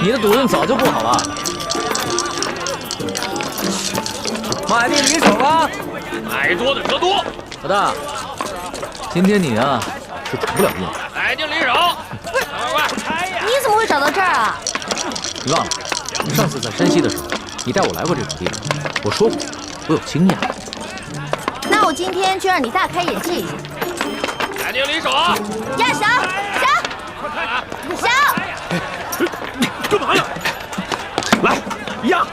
你的赌运早就不好了。买定离手吧，买多的得多。老大，今天你啊是赌不了运。买定离手，快！你怎么会找到这儿啊？你忘了，上次在山西的时候，你带我来过这种地方，我说过我有经验。那我今天就让你大开眼界一下。买定离手啊！呀，小，干嘛呀？来压！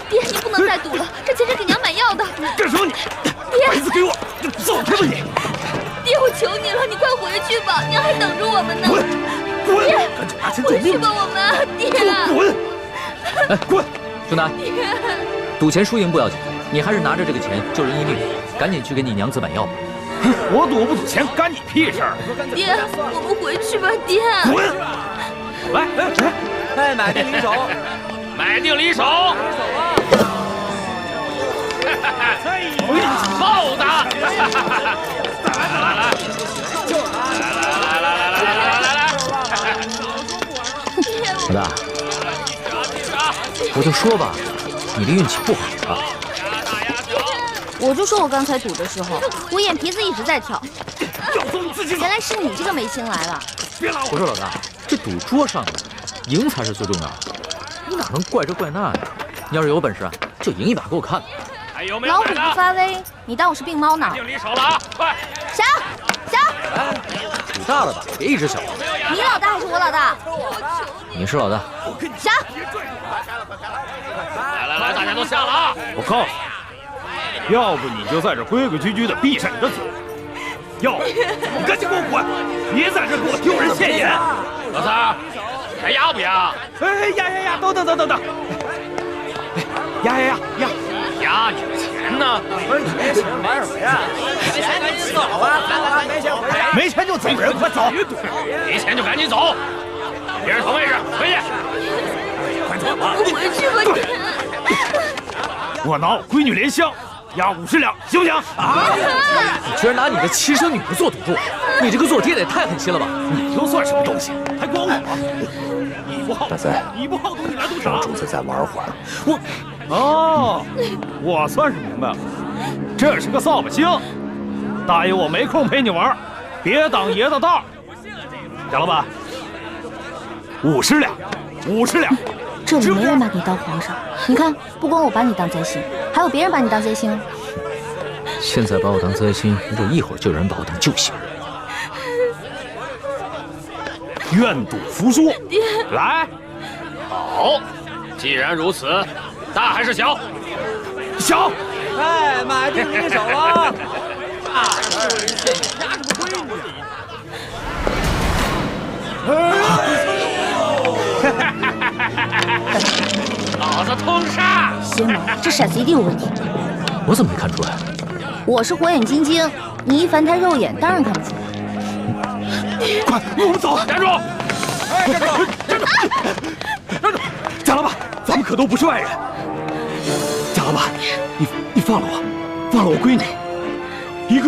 爹，你不能再赌了，这钱是给娘买药的。干什么你？爹，把椅子给我，走开吧你！爹，我求你了，你快回去吧，娘还等着我们呢。滚！爹，赶紧拿钱走回去命！吧，我们。爹，滚！哎，滚！兄弟，赌钱输赢不要紧，你还是拿着这个钱救人一命，赶紧去给你娘子买药吧。我赌不赌钱干你屁事儿！爹，我们回去吧，爹。滚！来，哎，买定离手，买定离手！豹子！老大，我就说吧，你的运气不好啊。我就说我刚才赌的时候，我眼皮子一直在跳。原来是你这个眉星来了。我说老大，这赌桌上的赢才是最重要的，你哪能怪这怪那呀？你要是有本事，就赢一把给我看。还有没有老虎不买的？发威，你当我是病猫呢？定离手了啊！快！小，哎，赌大了吧，别一直小。你老大还是我老大？你是老大。小，来，大家都下了啊！我告诉你，要不你就在这规规矩矩的闭上你的嘴，要不你赶紧给我滚，别在这给我丢人现眼。老三，还压不压？哎呀，等，哎，压，压你的钱呢？不是你没钱玩什么呀？没钱赶紧走啊！没钱回家。没钱就走人，快走！没钱就赶紧走，别人同位置，回去。快走吧！我回去吧，爹。我拿我闺女莲香押50两，行不行？啊！你居然拿你的亲生女儿做赌注，你这个做爹的也太狠心了吧！你又算什么东西？还管我？你不好，大三，你不好赌，你来赌场。让主子再玩会儿。我算是明白了，这是个扫把星。大爷，我没空陪你玩，别挡爷的道。贾老板，50两。这里没人把你当皇上，你看，不光我把你当灾星，还有别人把你当灾星。现在把我当灾星，不一会儿就有人把我当救星。愿赌服输，来，好，既然如此，大还是小？小。哎，买定离手了。老子通杀！行了，这骰子一定有问题。我怎么没看出来？我是火眼金睛，你一凡胎肉眼，当然看不出来。快，我们走！站住！哎，站住！贾老板，咱们可都不是外人。贾老板，你放了我，放了我闺女。一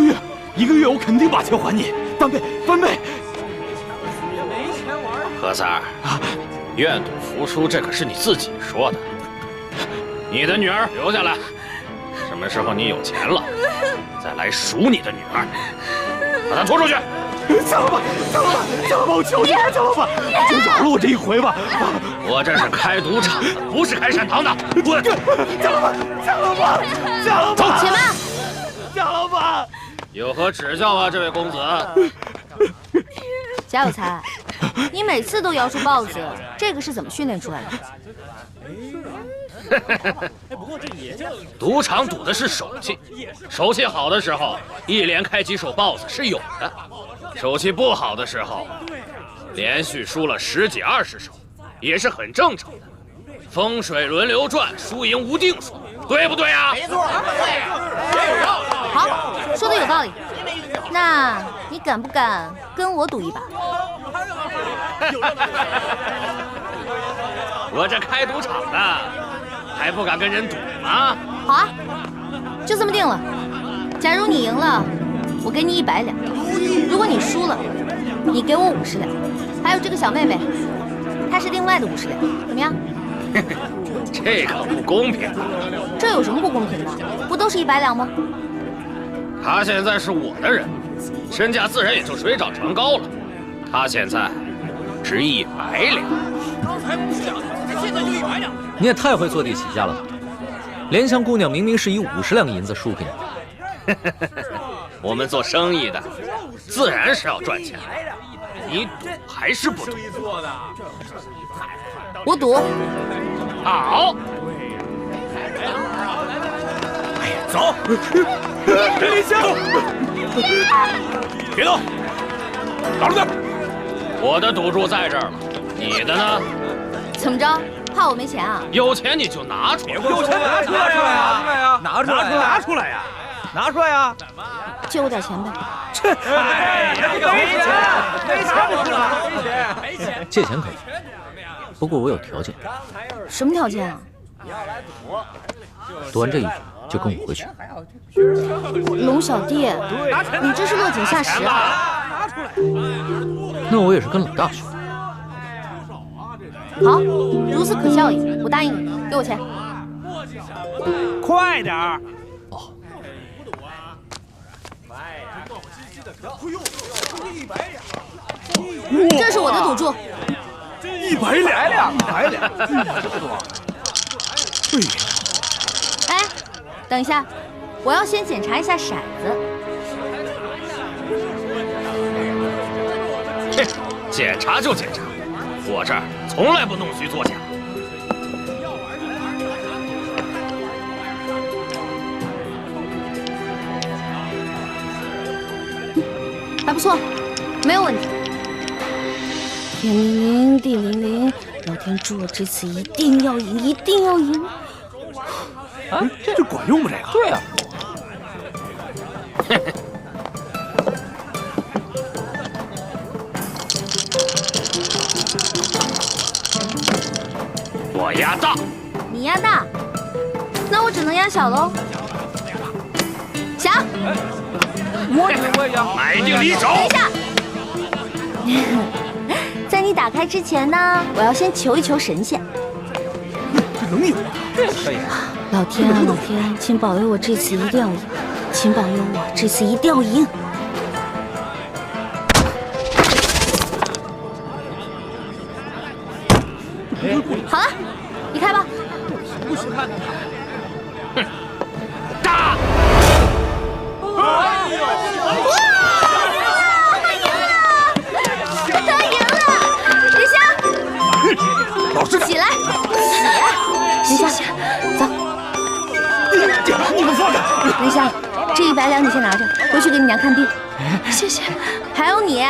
个月，我肯定把钱还你，翻倍。何三儿，愿赌服输，这可是你自己说的。你的女儿留下来，什么时候你有钱了，再来赎你的女儿。把她拖出去！贾老板，我求你了，贾老板，就饶了我这一回吧。我这是开赌场的，不是开善堂的。滚！贾老板，走，且慢。贾老板，有何指教啊，这位公子？贾有才，你每次都摇出豹子，这个是怎么训练出来的？赌场赌的是手气，手气好的时候，一连开几手豹子是有的；手气不好的时候，连续输了10几20手，也是很正常的。风水轮流转，输赢无定数，对不对啊？没错，好，说的有道理。那你敢不敢跟我赌一把？我这开赌场的，还不敢跟人赌吗？好啊，就这么定了。假如你赢了，我给你100两；如果你输了，你给我50两。还有这个小妹妹，她是是另外的50两，怎么样？这可不公平。这有什么不公平的？不都是100两吗？他现在是我的人，身价自然也就水涨船高了。他现在值100两。刚才50两，现在就100两。你也太会坐地起价了吧！莲香姑娘明明是以50两银子输给你的。我们做生意的，自然是要赚钱。你赌还是不赌？我赌。好。走，莲香，别动，打住点。我的赌注在这儿了，你的呢？怎么着？怕我没钱啊？有钱你就拿出来。有钱拿出来呀！拿出来呀！拿出来呀！借我点钱呗。没钱！借钱可以，不过我有条件。什么条件啊？赌完这一局就跟我回去。龙小弟，你这是落井下石啊！那我也是跟老大学。好，如此可笑也，我答应你，给我钱。快点儿！哦。这是我的赌注。100两，100两，哎，等一下，我要先检查一下骰子。哼，检查就检查，我这儿从来不弄虚作假。还不错，没有问题。天灵灵，地灵灵，老天祝我这次一定要赢，一定要赢！啊，这管用吗？这个？对啊。我压大，你压大，那我只能压小喽。小，我也压。买定离手。等一下。在你打开之前呢，我要先求一求神仙。这能有啊？可以。老天啊，老天，请保佑我这次一定要赢，请保佑我这次一定要赢。好了，你开吧。不许看。哼，大。哇！他赢了！莲香，老实点，起来，起来！莲香，走。你们放开！莲香，这100两你先拿着，回去给你娘看病。谢谢。还有你，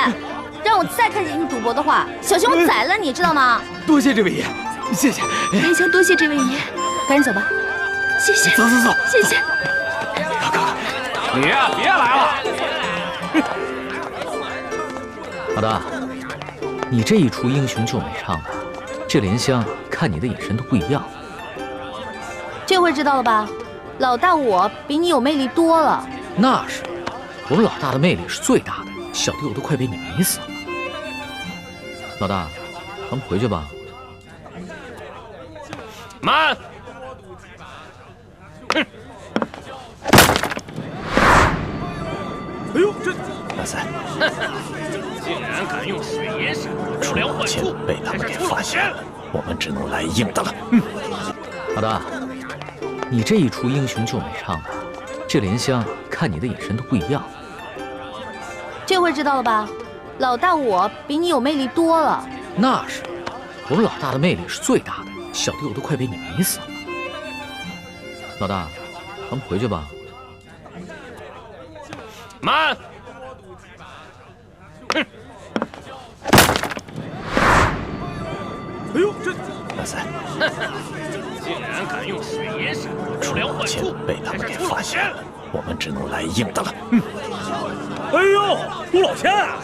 让我再看见你赌博的话，小心我宰了你，知道吗？多谢这位爷，谢谢。莲香，多谢这位爷，赶紧走吧。谢谢。走，谢谢。你呀，别来了。老大，你这一出英雄救美唱的，这莲香看你的眼神都不一样。这回知道了吧？老大我比你有魅力多了。那是，我们老大的魅力是最大的，小弟我都快被你迷死了。老大，咱们回去吧。慢！哼！哎呦，这大赛，竟然敢用水银闪，不良换钱术，被他们给发现了，我们只能来硬的了。老大，你这一出英雄救美唱的，这莲香看你的眼神都不一样。这回知道了吧？老大我比你有魅力多了。那是，我们老大的魅力是最大的，小弟我都快被你迷死了。老大，咱们回去吧。慢！哼！哎呦，这大赛，竟然敢用水银闪，不良换钱术，被他们给发现了，我们只能来硬的了。哎呦，陆老千啊！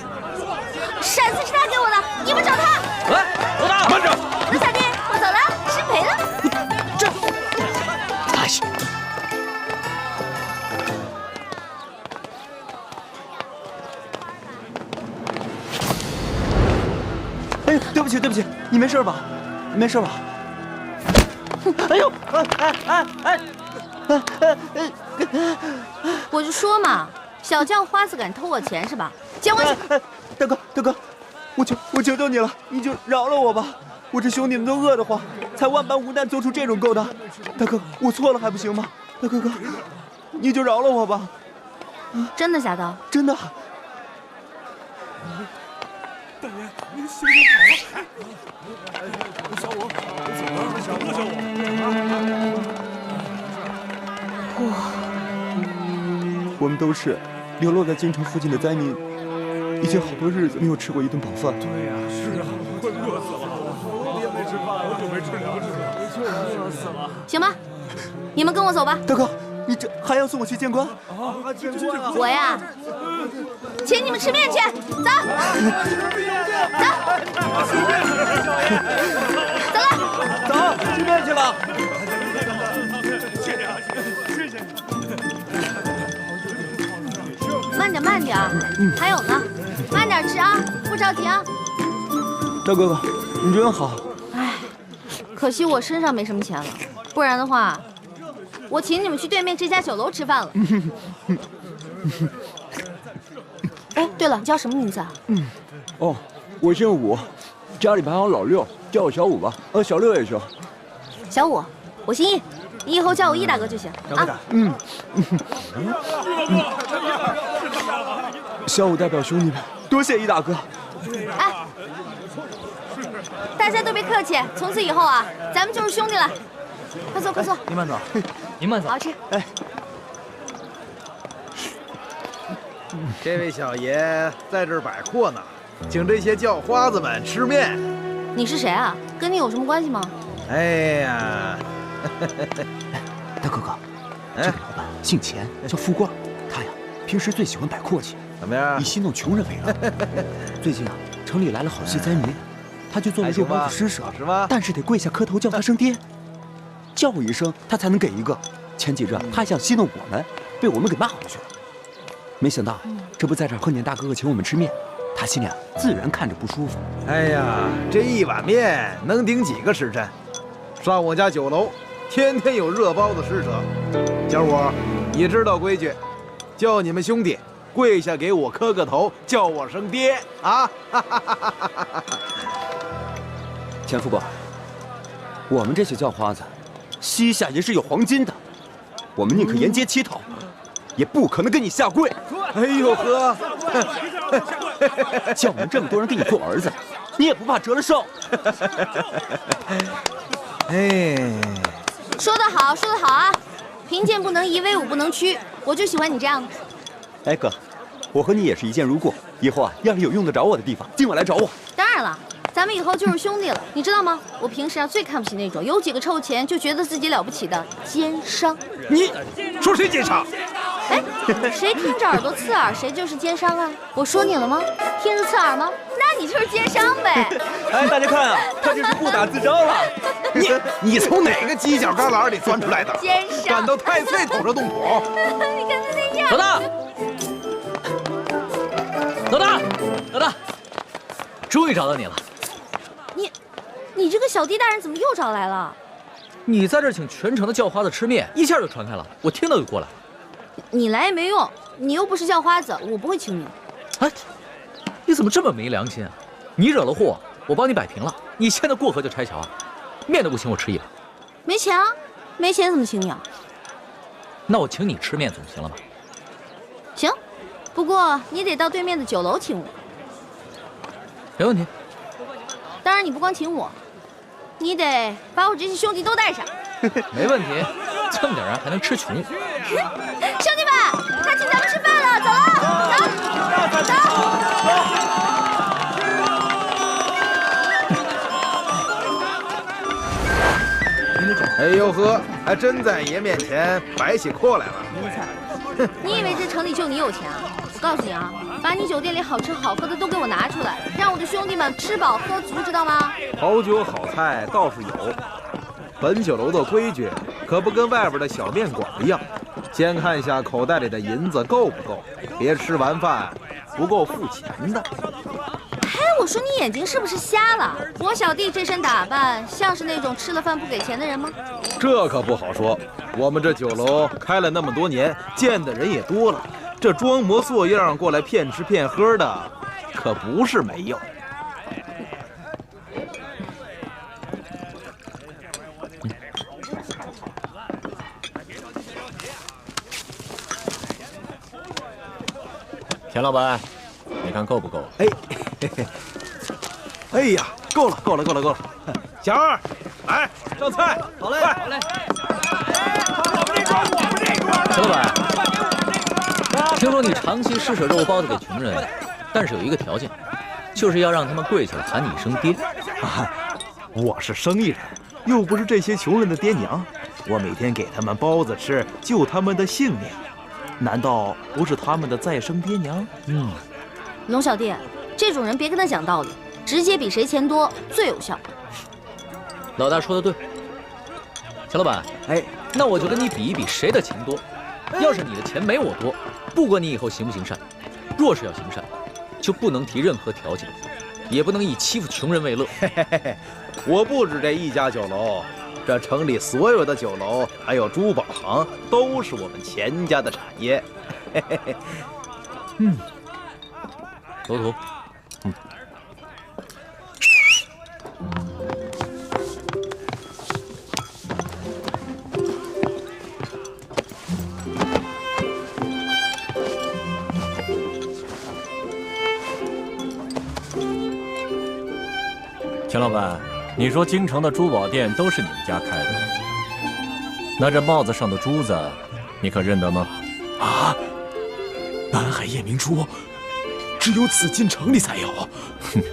骰子是他给我的，你们找他。来，老大，慢着！龙小弟，我走了，失陪了。哎呀！哎，对不起，你没事。事吧？没事吧？哎呦，我就说嘛，小叫花子敢偷我钱是吧？捡回去！大哥，我求求你了，你就饶了我吧！我这兄弟们都饿得慌，才万般无奈做出这种勾当。大哥，我错了还不行吗？大哥，你就饶了我吧！真的假的？真的。大爷，您心情好了。小五，我们都是流落在京城附近的灾民，已经好多日子没有吃过一顿饱饭。对呀，是啊，快饿死了，我也没吃饭，好久没吃粮食了，就饿死了。行吧，你们跟我走吧。大哥，你这还要送我去见官？见官啊！我呀，请你们吃面去，走，走，吃面去吧。慢点，还有呢，慢点吃啊，不着急啊。大哥哥，你真好。哎，可惜我身上没什么钱了，不然的话，我请你们去对面这家酒楼吃饭了。哎，对了，你叫什么名字啊？哦，我姓武，家里排行老六，叫我小武吧。小六也行。小武，我姓易，你以后叫我易大哥就行啊。小武代表兄弟们，多谢易大哥。哎，大家都别客气，从此以后啊，咱们就是兄弟了。快坐，快坐。您慢走，您慢走。好吃。哎，这位小爷在这儿摆阔呢，请这些叫花子们吃面。你是谁啊？跟你有什么关系吗？哎呀，大哥哥，这个老板姓钱，叫富贵，他呀平时最喜欢摆阔气，怎么样以？戏弄穷人为乐。最近啊，城里来了好些灾民，他就做了肉包子施舍，是吗？但是得跪下磕头叫他声爹，叫我一声他才能给一个。前几日他还想戏弄我们，被我们给骂回去了。没想到这不在这儿碰见大哥哥请我们吃面，他心里啊自然看着不舒服。哎呀，这一碗面能顶几个时辰？上我家酒楼，天天有热包子施舍。小五，你知道规矩，叫你们兄弟跪下给我磕个头，叫我声爹啊！钱副官，我们这些叫花子，膝下也是有黄金的，我们宁可沿街乞讨，也不可能跟你下跪。哎呦呵，叫我们这么多人给你做儿子，你也不怕折了寿？哎，说得好，说得好啊！贫贱不能移，威武不能屈，我就喜欢你这样的。哎哥，我和你也是一见如故，以后啊，要是有用得着我的地方，尽管来找我。当然了，咱们以后就是兄弟了，你知道吗？我平时啊最看不起那种有几个臭钱就觉得自己了不起的奸商。你说谁奸商？哎，谁听着耳朵刺耳，谁就是奸商啊！我说你了吗？听着刺耳吗？那你就是奸商呗！哎，大家看啊，他这是不打自招了。你从哪个犄角旮旯里钻出来的？奸商！敢到太岁头上动土？你看他那样。老大，老大，终于找到你了。你这个小弟大人怎么又找来了？你在这儿请全城的叫花子吃面，一下就传开了，我听到就过来。你来也没用，你又不是叫花子，我不会请你。哎，你怎么这么没良心啊？你惹了祸，我帮你摆平了，你现在过河就拆桥啊？面都不请我吃一碗。没钱啊？没钱怎么请你啊？那我请你吃面总行了吧？行，不过你得到对面的酒楼请我。没问题。当然你不光请我，你得把我这些兄弟都带上。没问题，这么点人还能吃穷？兄弟们，他请咱们吃饭了，走了，走。哎呦呵，还真在爷面前摆起阔来了。你以为这城里就你有钱啊？我告诉你啊，把你酒店里好吃好喝的都给我拿出来，让我的兄弟们吃饱喝足，知道吗？好酒好菜倒是有，本酒楼的规矩可不跟外边的小面馆一样，先看一下口袋里的银子够不够，别吃完饭不够付钱的。哎，我说你眼睛是不是瞎了？我小弟这身打扮像是那种吃了饭不给钱的人吗？这可不好说。我们这酒楼开了那么多年，见的人也多了，这装模作样过来骗吃骗喝的，可不是没有。田老板，你看够不够？哎，嘿嘿，哎呀，够了，够了，够了，够了！小二，来上菜。好嘞，好嘞。陈老板，听说你长期施舍肉包子给穷人，但是有一个条件，就是要让他们跪下来喊你一声爹。啊，我是生意人，又不是这些穷人的爹娘，我每天给他们包子吃，救他们的性命。难道不是他们的再生爹娘？龙小弟，这种人别跟他讲道理，直接比谁钱多最有效。老大说的对，钱老板，哎，那我就跟你比一比谁的钱多。要是你的钱没我多，不管你以后行不行善，若是要行善，就不能提任何条件，也不能以欺负穷人为乐。嘿嘿嘿，我不止这一家酒楼。这城里所有的酒楼，还有珠宝行，都是我们钱家的产业。嘿嘿嘿，头头，钱老板，你说京城的珠宝店都是你们家开的，那这帽子上的珠子，你可认得吗？啊，南海夜明珠，只有紫禁城里才有。哼，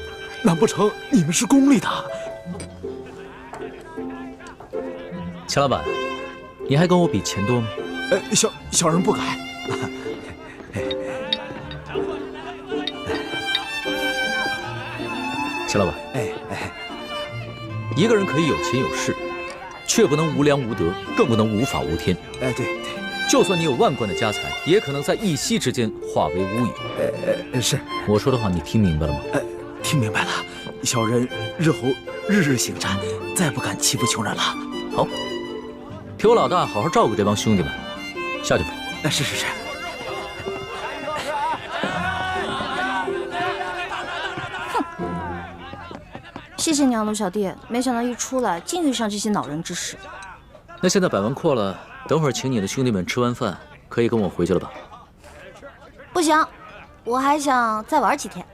难不成你们是宫里的？钱老板，你还跟我比钱多吗？小人不敢。钱老板，一个人可以有钱有势，却不能无良无德，更不能无法无天。哎，对对，就算你有万贯的家财，也可能在一夕之间化为乌有。是我说的话你听明白了吗？听明白了，小人日后日日行善，再不敢欺负穷人了。好，替我老大好好照顾这帮兄弟们，下去吧。是。谢谢你啊，龙小弟，没想到一出来竟遇上这些恼人之事。那现在摆完阔了，等会儿请你的兄弟们吃完饭，可以跟我回去了吧？不行，我还想再玩几天。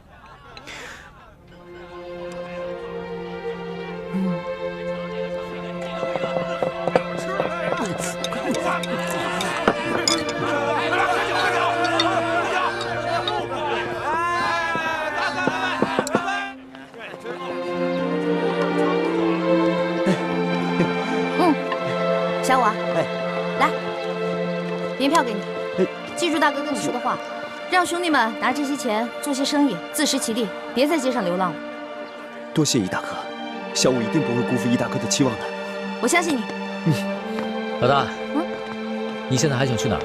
小五啊，来，年票给你。记住大哥跟你说的话，让兄弟们拿这些钱做些生意，自食其力，别在街上流浪了。多谢易大哥，小五一定不会辜负易大哥的期望的。我相信你。老大，你现在还想去哪儿？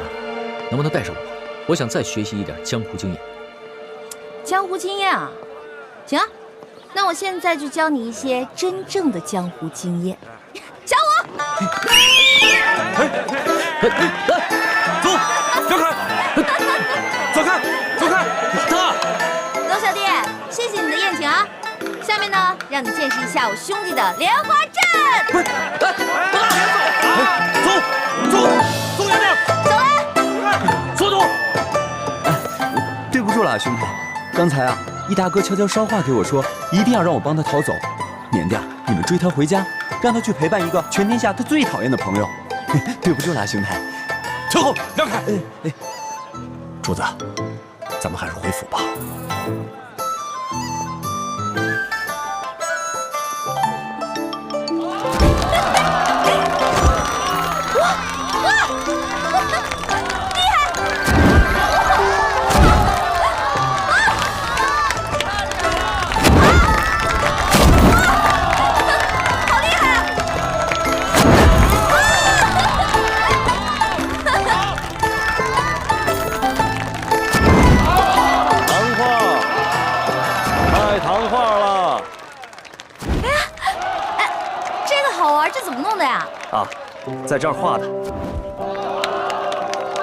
能不能带上我？我想再学习一点江湖经验。江湖经验啊，行啊，那我现在就教你一些真正的江湖经验。小五，走，让开，走开，走开，他。龙小弟，谢谢你的宴请啊。下面呢，让你见识一下我兄弟的莲花阵。不是，走远点，走了，速度。对不住了，兄弟，刚才易大哥悄悄捎话给我说，一定要让我帮他逃走，免得你们追他回家，让他去陪伴一个全天下他最讨厌的朋友。对不住了，兄台。退后，让开。主子，咱们还是回府吧。好玩，这怎么弄的呀？啊，在这儿画的。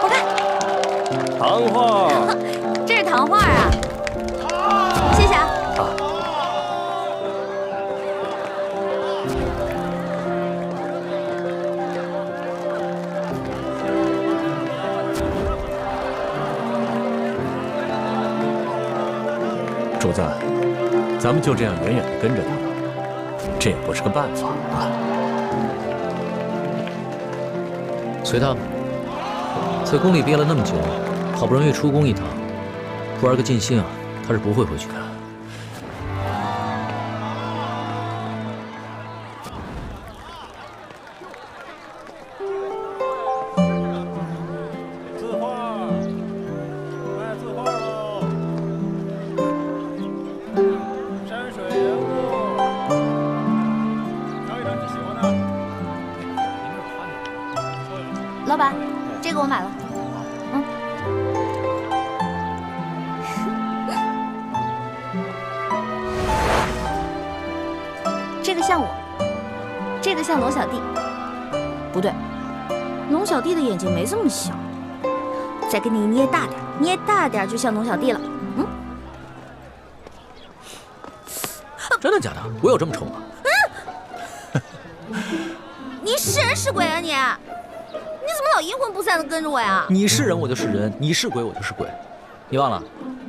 我看，糖画。这是糖画啊。谢谢啊。主子，咱们就这样远远地跟着他，这也不是个办法啊。随他吧，在宫里憋了那么久，好不容易出宫一趟，不玩个尽兴啊，他是不会回去的。字画，卖字画喽！山水人物，挑一张你喜欢的。老板，这个我买了。这个像我，这个像龙小弟。不对，龙小弟的眼睛没这么小。再给你捏大点，捏大点就像龙小弟了。真的假的？我有这么丑吗？你是人是鬼啊你？你怎么老阴魂不散的跟着我呀？你是人我就是人，你是鬼我就是鬼。你忘了，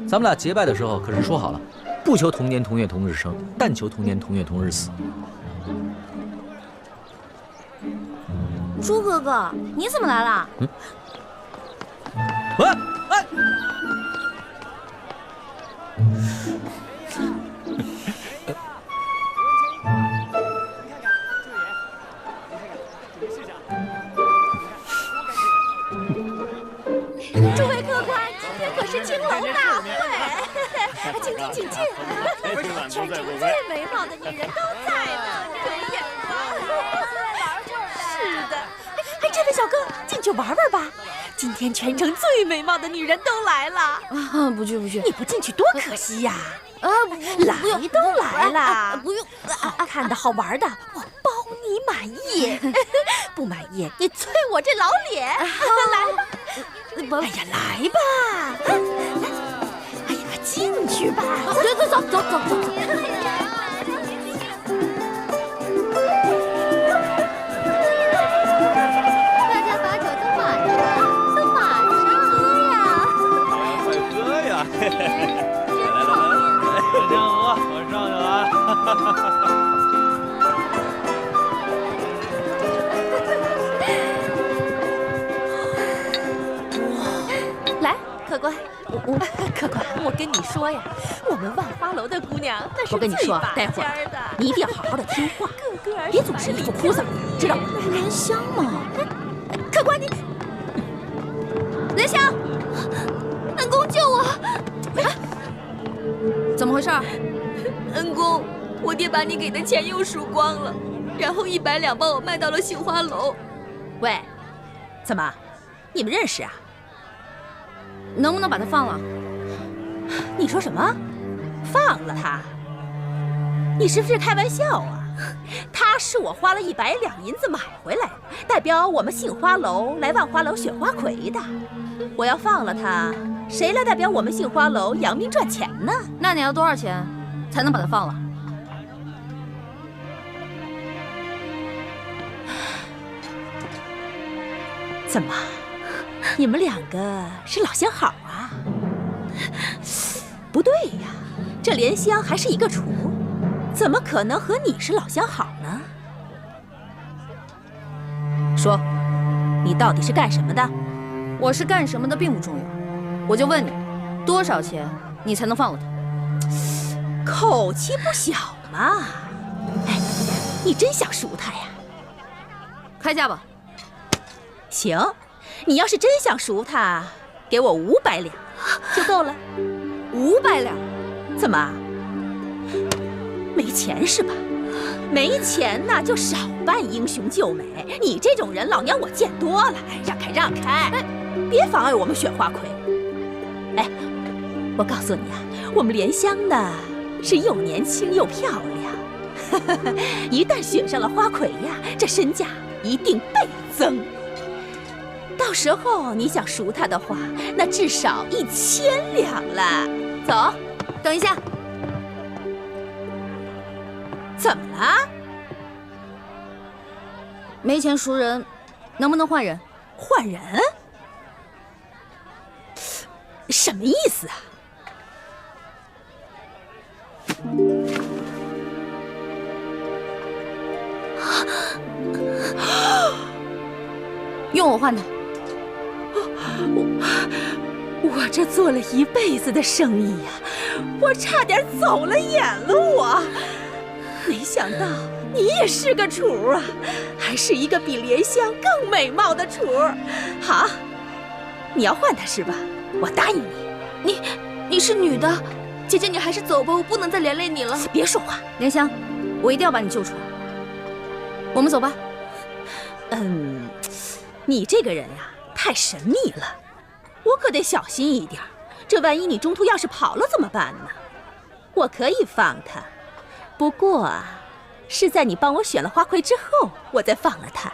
咱们俩结拜的时候可是说好了，不求同年同月同日生，但求同年同月同日死。猪哥哥，你怎么来了？喂，哎，诸位客官，今天可是青楼大会，请进，请进。全城最美貌的女人都在呢，可眼光。是的，哎，这位小哥，进去玩玩吧。今天全城最美貌的女人都来了。啊，不去不去，你不进去多可惜呀！来都来了，不用，好看的好玩的，我包你满意。不满意，你啐我这老脸。来，哎呀，来吧！哎呀，进去吧！走。大家把酒都满上喝呀！快喝呀！来，江河，我上去了啊！来，客官，客官，我跟你说呀，我们万花楼的姑娘那是我跟你说，待会儿你一定要好好的听话，别总是一副哭丧，知道吗？莲香嘛，客官你，莲香，恩公救我！怎么回事？恩公，我爹把你给的钱又输光了，然后100两帮我卖到了杏花楼。喂，怎么，你们认识啊？能不能把他放了？你说什么？放了他？你是不是开玩笑啊？他是我花了100两银子买回来，代表我们杏花楼来万花楼选花魁的。我要放了他，谁来代表我们杏花楼扬名赚钱呢？那你要多少钱才能把他放了？怎么，你们两个是老相好啊？不对呀，这莲香还是一个厨，怎么可能和你是老相好呢？说，你到底是干什么的？我是干什么的并不重要，我就问你，多少钱你才能放了他？口气不小嘛！哎，你真想赎他呀？开价吧。行，你要是真想赎他，给我500两就够了。500两？怎么？没钱是吧？没钱那就少扮英雄救美。你这种人，老娘我见多了。让开，让开！哎，别妨碍我们选花魁。哎，我告诉你啊，我们莲香呢是又年轻又漂亮。一旦选上了花魁呀，这身价一定倍增。到时候你想赎她的话，那至少1000两了。走，等一下，怎么了？没钱赎人，能不能换人？换人？什么意思啊？用我换他。我这做了一辈子的生意呀，我差点走了眼了我。没想到你也是个厨啊，还是一个比莲香更美貌的厨。好，你要换她是吧？我答应你。你是女的，姐姐你还是走吧，我不能再连累你了。别说话，莲香，我一定要把你救出来。我们走吧。你这个人呀，太神秘了，我可得小心一点。这万一你中途要是跑了怎么办呢？我可以放他，不过啊，是在你帮我选了花魁之后，我再放了他。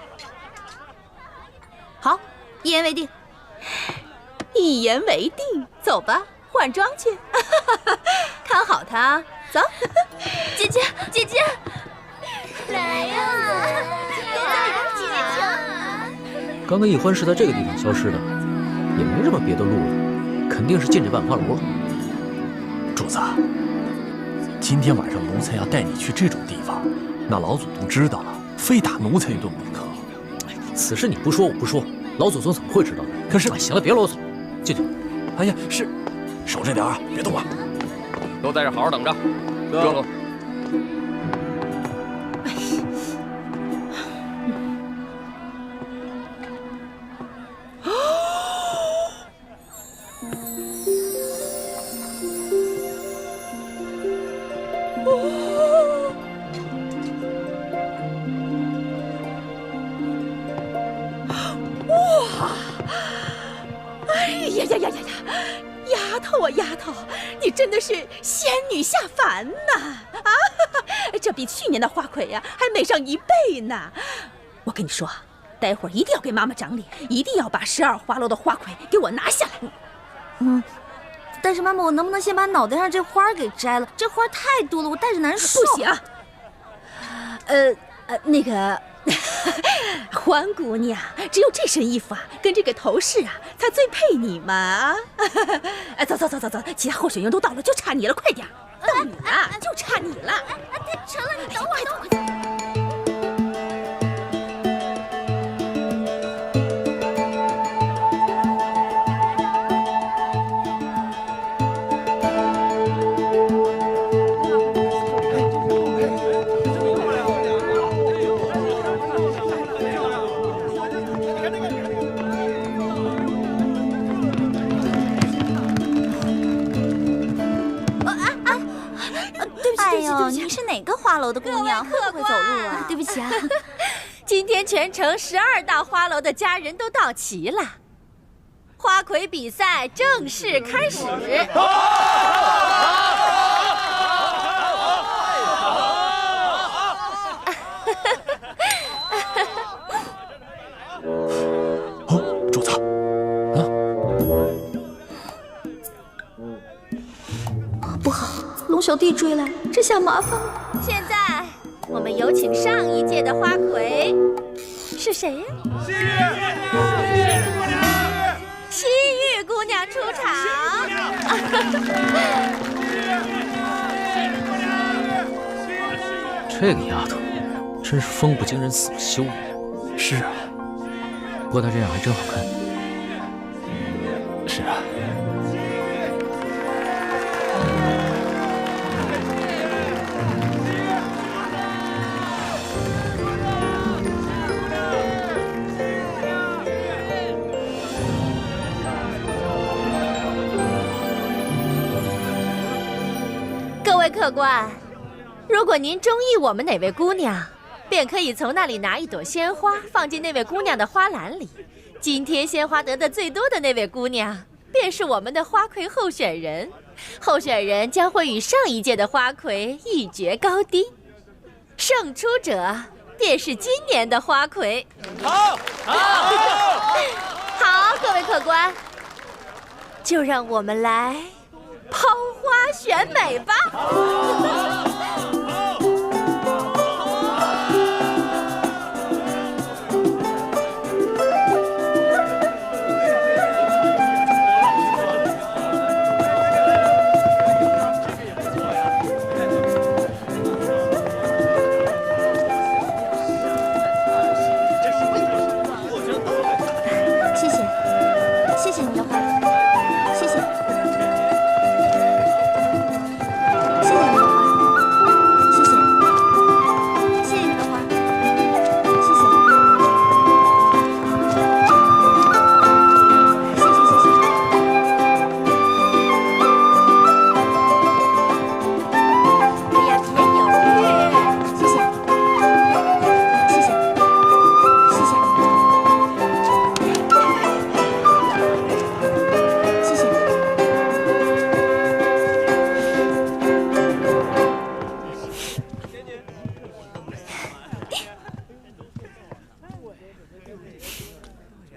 好，一言为定。一言为定，走吧，换装去。看好他，走。姐姐，姐姐，来呀！刚刚易欢是在这个地方消失的，也没什么别的路了，肯定是进这万花楼了。主子，今天晚上奴才要带你去这种地方，那老祖宗知道了，非打奴才一顿不可。此事你不说我不说，老祖宗怎么会知道呢？可是，行了，别啰嗦，进去。哎呀，是，守着点啊，别动啊！都在这好好等着。哥。丫头，你真的是仙女下凡呐！啊，这比去年的花魁呀还美上1倍呢。我跟你说，待会儿一定要给妈妈长脸，一定要把12花楼的花魁给我拿下来。但是妈妈，我能不能先把脑袋上这花给摘了？这花太多了，我戴着难受。不行。那个。欢姑娘，只有这身衣服啊，跟这个头饰啊，才最配你嘛！走，其他候选人都到了，就差你了，快点！到你了，就差你了！成了，你等我。你是哪个花楼的姑娘？会不会走路啊？对不起啊。今天全城12大花楼的家人都到齐了，花魁比赛正式开始。主子，不好，龙小弟追来，这下麻烦了。现在我们有请上一届的花魁，是谁呀？西域姑娘出场。这个丫头真是风不惊人死不休。是啊，不过她这样还真好看。是啊。各位客官，如果您中意我们哪位姑娘，便可以从那里拿一朵鲜花放进那位姑娘的花篮里。今天鲜花得的最多的那位姑娘，便是我们的花魁候选人。候选人将会与上一届的花魁一决高低。胜出者便是今年的花魁。好，好，各位客官，就让我们来抛花选美吧。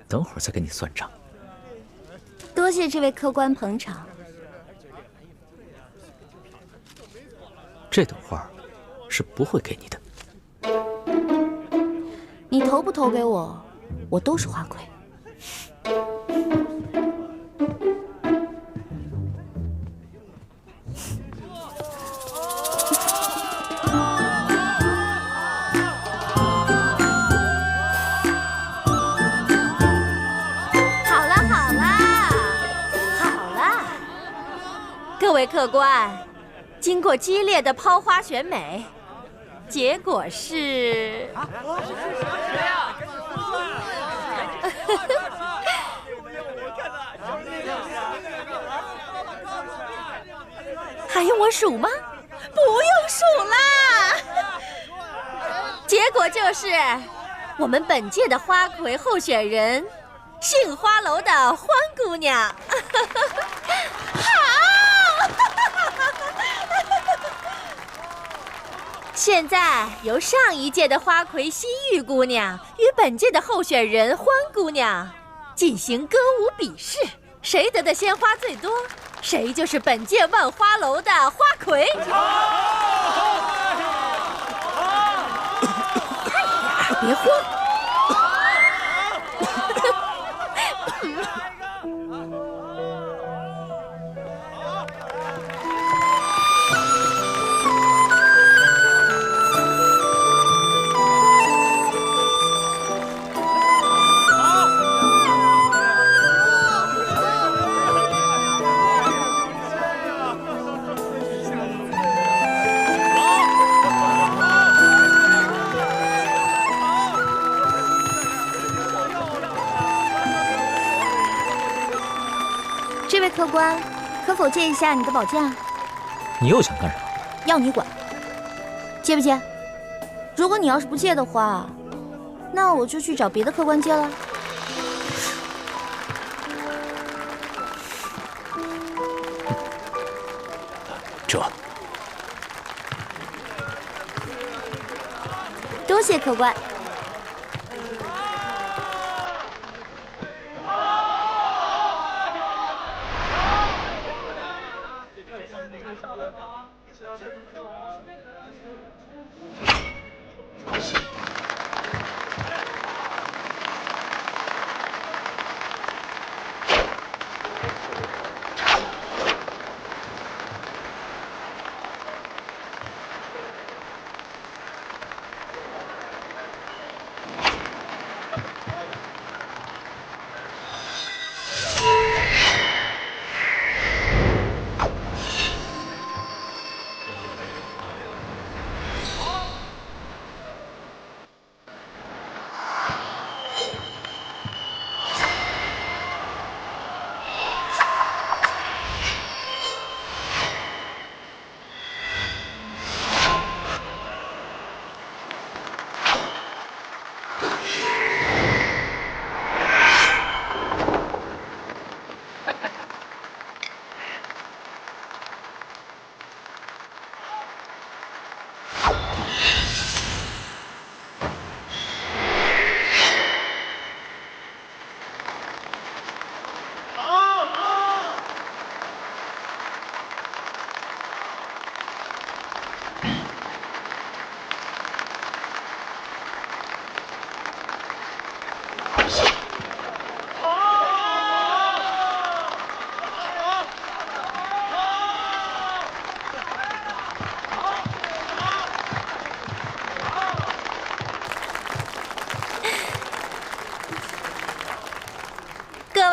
等会儿再跟你算账。多谢这位客官捧场。这等花是不会给你的。你投不投给我，我都是花魁。各位客官，经过激烈的抛花选美，结果是……还用我数吗？不用数啦！结果就是我们本届的花魁候选人，杏花楼的欢姑娘。现在由上一届的花魁西域姑娘与本届的候选人欢姑娘进行歌舞比试，谁得的鲜花最多，谁就是本届万花楼的花魁。别慌。这位客官，可否借一下你的宝剑？你又想干什么？要你管，借不借？如果你要是不借的话，那我就去找别的客官借了。这，多谢客官。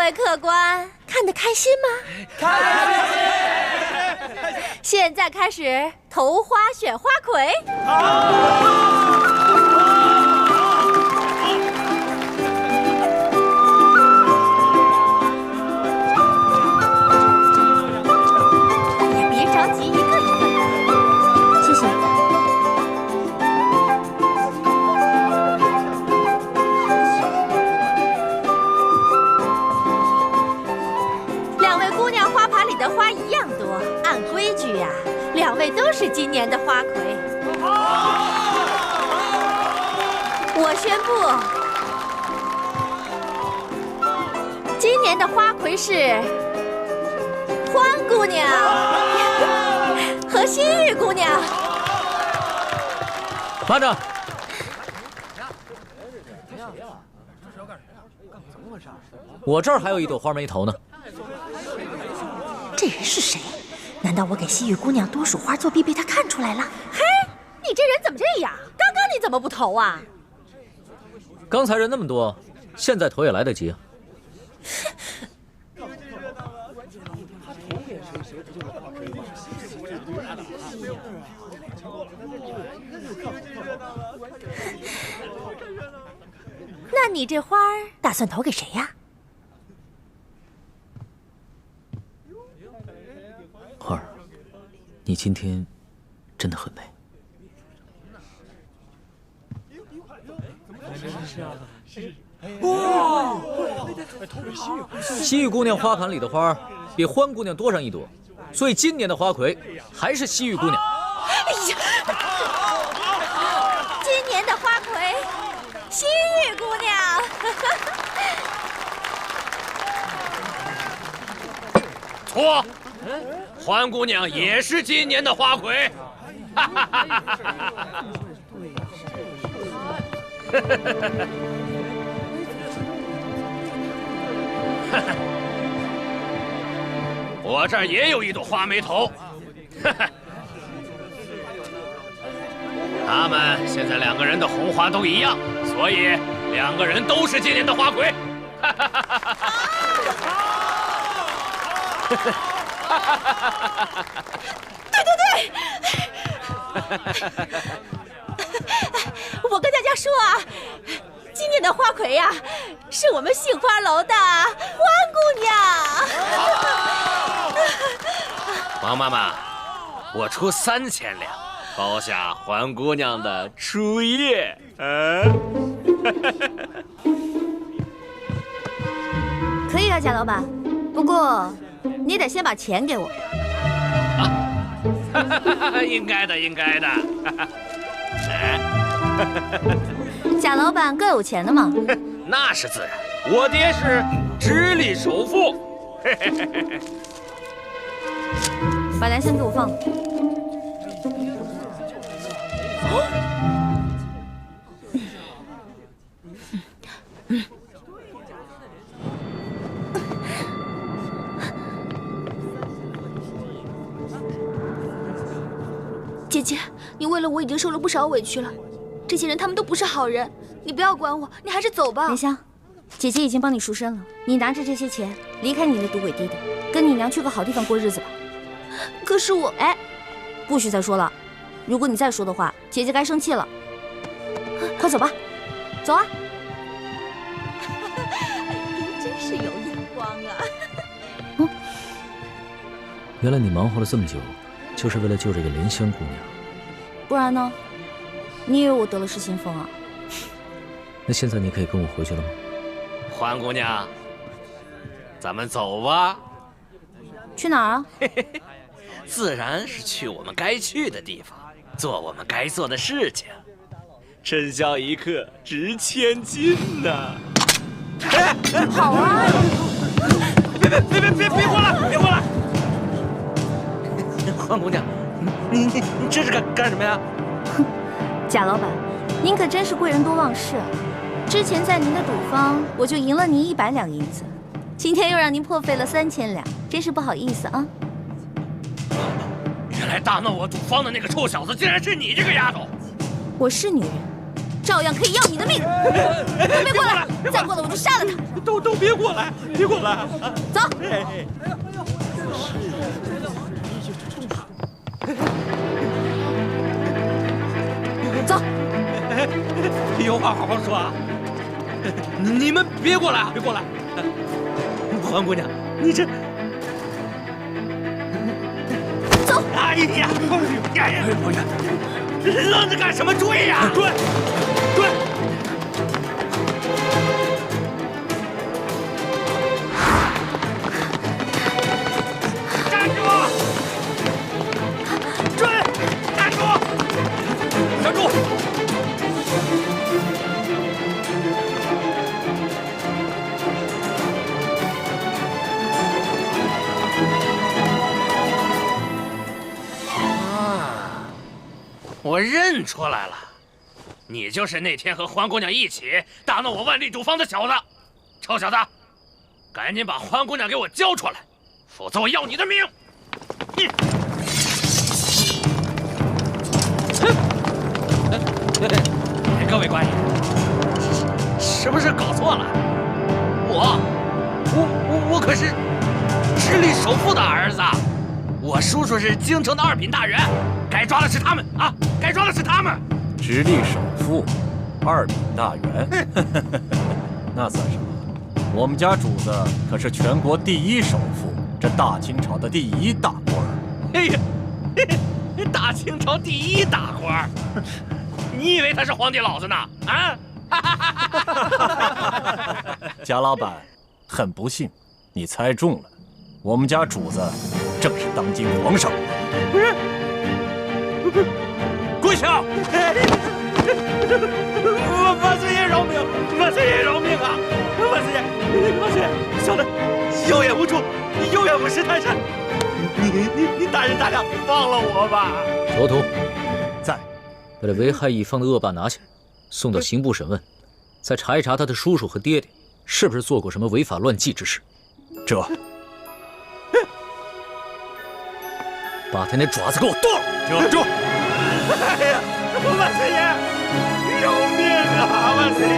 位客官，看得开心吗？开心！现在开始投花选花魁。也别着急，一个一个来。谢谢。两位姑娘花盘里的花一样多，按规矩呀，两位都是今年的花魁。我宣布，今年的花魁是欢姑娘和西域姑娘。慢着！我这儿还有一朵花没投呢。这人是谁？难道我给西域姑娘多数花作弊被他看出来了？嘿，你这人怎么这样？刚刚你怎么不投啊？刚才人那么多，现在投也来得及啊。那你这花儿打算投给谁呀？花儿，你今天真的很美。哇！西域姑娘花盘里的花比欢姑娘多上一朵，所以今年的花魁还是西域姑娘。哎呀！今年的花魁，西域姑娘。错，欢姑娘也是今年的花魁。哈哈哈哈哈！我这儿也有一朵花没投，他们现在两个人的红花都一样，所以两个人都是今年的花魁。对，我跟大家说啊，今年的花魁呀，是我们杏花楼的欢姑娘。王妈妈，我出3000两，包下欢姑娘的初夜。可以啊，贾老板，不过你得先把钱给我。应该的，应该的。贾老板够有钱的嘛？那是自然，我爹是直隶首富。把梁先给我放了。姐姐，你为了我已经受了不少委屈了。这些人他们都不是好人，你不要管我，你还是走吧。莲香，姐姐已经帮你赎身了，你拿着这些钱离开你的赌鬼爹爹，跟你娘去个好地方过日子吧。可是我……哎，不许再说了，如果你再说的话，姐姐该生气了。快走吧，走啊！您真是有眼光啊！原来你忙活了这么久，就是为了救这个莲香姑娘。不然呢？你以为我得了失心疯啊？那现在你可以跟我回去了吗？欢姑娘，咱们走吧。去哪儿啊？自然是去我们该去的地方，做我们该做的事情。春宵一刻值千金呐！好啊！别过来！别过来！欢姑娘，你这是干什么呀？哼，贾老板，您可真是贵人多忘事啊！之前在您的赌坊，我就赢了您100两银子，今天又让您破费了3000两，真是不好意思啊！原来大闹我赌坊的那个臭小子，竟然是你这个丫头！我是女人，照样可以要你的命。都别过来！再过来我就杀了他！都别过来！别过来！走。走。有话好好说啊！你们别过来啊！别过来！黄姑娘，你这……走！哎呀！老爷，愣着干什么？追呀！追！站住！追！站住！站住！我认出来了，你就是那天和欢姑娘一起大闹我万历赌坊的小子。臭小子，赶紧把欢姑娘给我交出来，否则我要你的命！各位官爷，是不是搞错了？我可是直隶首富的儿子，我叔叔是京城的二品大员，该抓的是他们啊！该抓的是他们。直隶首富，二品大员，那算什么？我们家主子可是全国第一首富，这大清朝的第一大官儿。哎呀，大清朝第一大官儿，你以为他是皇帝老子呢？啊！贾老板，很不幸，你猜中了，我们家主子正是当今皇上。不是，跪下！万岁爷饶命！万岁爷饶命啊！万岁爷，小的有眼无珠，有眼不识泰山。你大人大量，放了我吧！左图在，把这危害一方的恶霸拿下，送到刑部审问，再查一查他的叔叔和爹爹是不是做过什么违法乱纪之事。这，把他那爪子给我剁了！住！哎呀，万岁爷，饶命啊！万岁爷！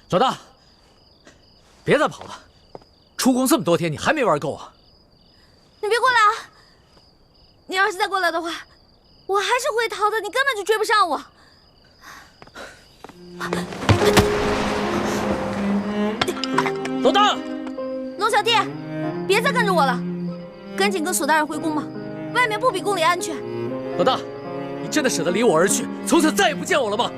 老大，别再跑了！出宫这么多天，你还没玩够啊？你别过来啊！你要是再过来的话，我还是会逃的，你根本就追不上我。老大，龙小弟，别再跟着我了，赶紧跟索大人回宫吧，外面不比宫里安全。老大，你真的舍得离我而去，从此再也不见我了吗？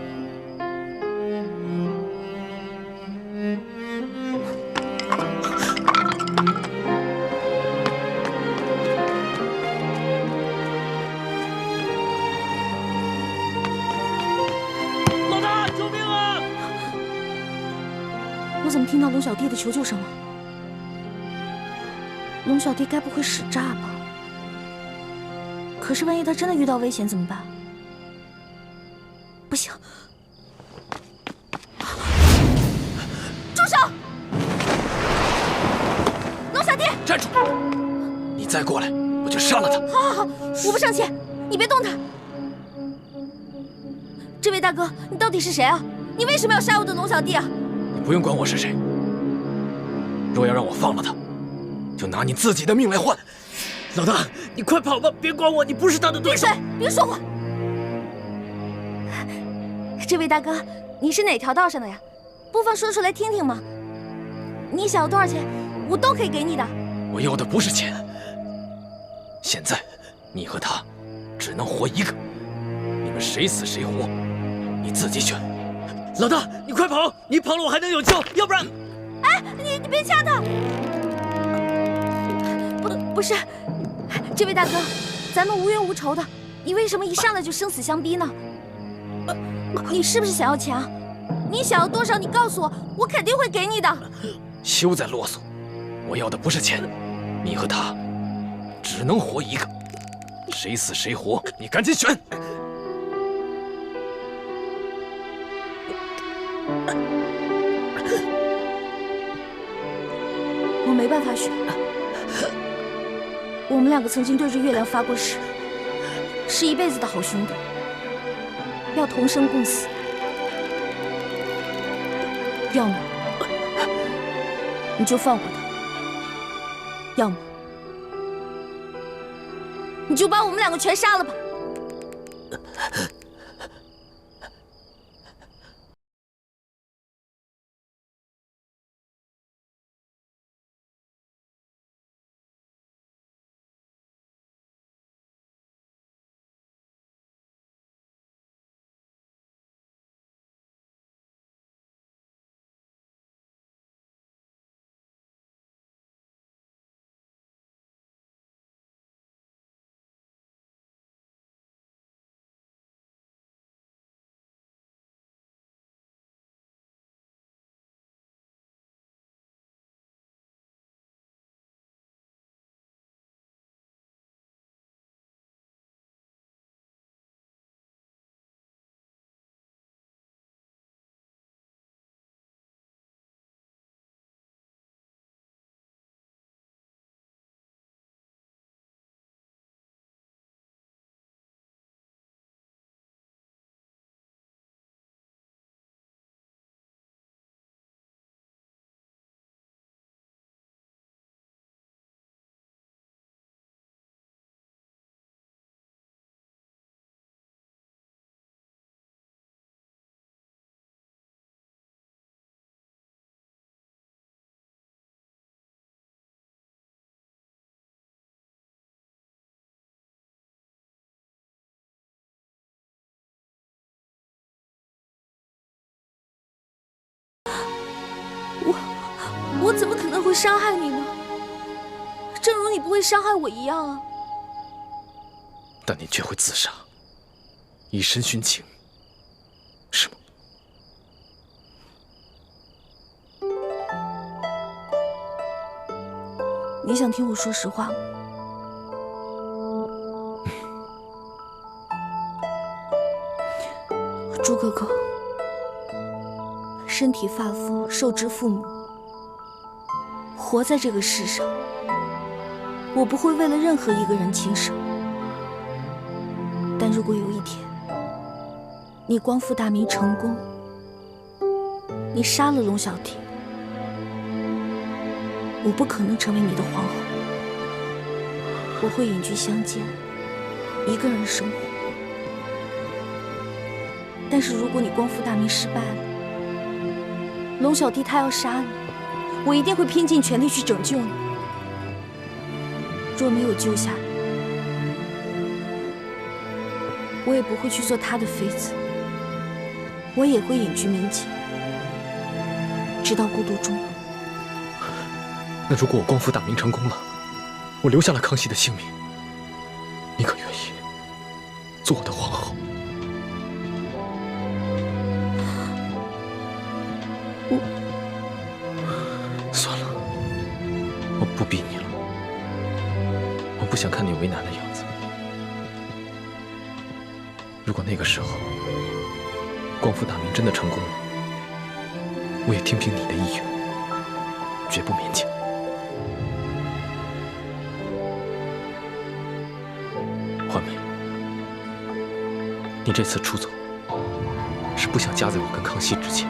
我怎么听到龙小弟的求救声了？龙小弟该不会使诈吧？可是万一他真的遇到危险怎么办？不行！住手！龙小弟，站住！你再过来，我就杀了他！好，我不生气，你别动他。这位大哥，你到底是谁啊？你为什么要杀我的龙小弟啊？不用管我是谁，若要让我放了他，就拿你自己的命来换。老大，你快跑吧，别管我，你不是他的对手。别说话！这位大哥，你是哪条道上的呀？不妨说出来听听嘛。你想要多少钱，我都可以给你的。我要的不是钱，现在你和他只能活一个，你们谁死谁活，你自己选。老大，你快跑！你跑了我还能有救，要不然……哎，你别掐他！不是，这位大哥，咱们无冤无仇的，你为什么一上来就生死相逼呢？你是不是想要钱啊？你想要多少？你告诉我，我肯定会给你的。休再啰嗦，我要的不是钱，你和他只能活一个。谁死谁活，你赶紧选。我没办法选。我们两个曾经对着月亮发过誓，是一辈子的好兄弟，要同生共死。要么你就放过他，要么你就把我们两个全杀了吧。我怎么可能会伤害你呢？正如你不会伤害我一样啊！但你却会自杀，以身殉情，是吗？你想听我说实话吗？朱哥哥，身体发肤受之父母，活在这个世上，我不会为了任何一个人轻生。但如果有一天你光复大明成功，你杀了龙小婷，我不可能成为你的皇后，我会隐居乡间，一个人生活。但是如果你光复大明失败了，龙小弟他要杀你，我一定会拼尽全力去拯救你。若没有救下你，我也不会去做他的妃子，我也会隐居民间，直到孤独终老。那如果我光复大明成功了，我留下了康熙的性命，你可愿意做我的皇后？算了，我不逼你了，我不想看你为难的样子。如果那个时候光复大明真的成功了，我也听凭你的意愿，绝不勉强。焕美，你这次出走，是不想夹在我跟康熙之间，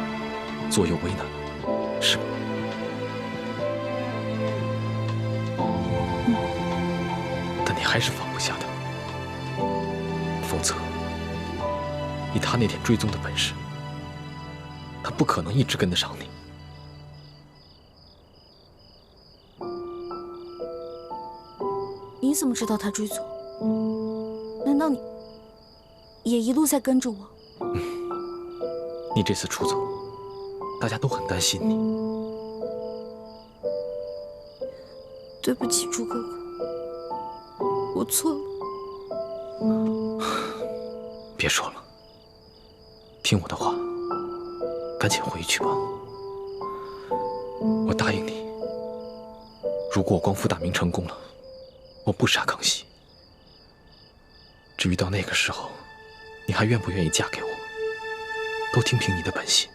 左右为难，是吗？但你还是放不下他，否则，以他那点追踪的本事，他不可能一直跟得上你。你怎么知道他追踪？难道你也一路在跟着我？你这次出走，大家都很担心你。对不起，朱哥哥，我错了。别说了，听我的话，赶紧回去吧。我答应你，如果我光复大明成功了，我不杀康熙，至于到那个时候，你还愿不愿意嫁给我，都听凭你的本心。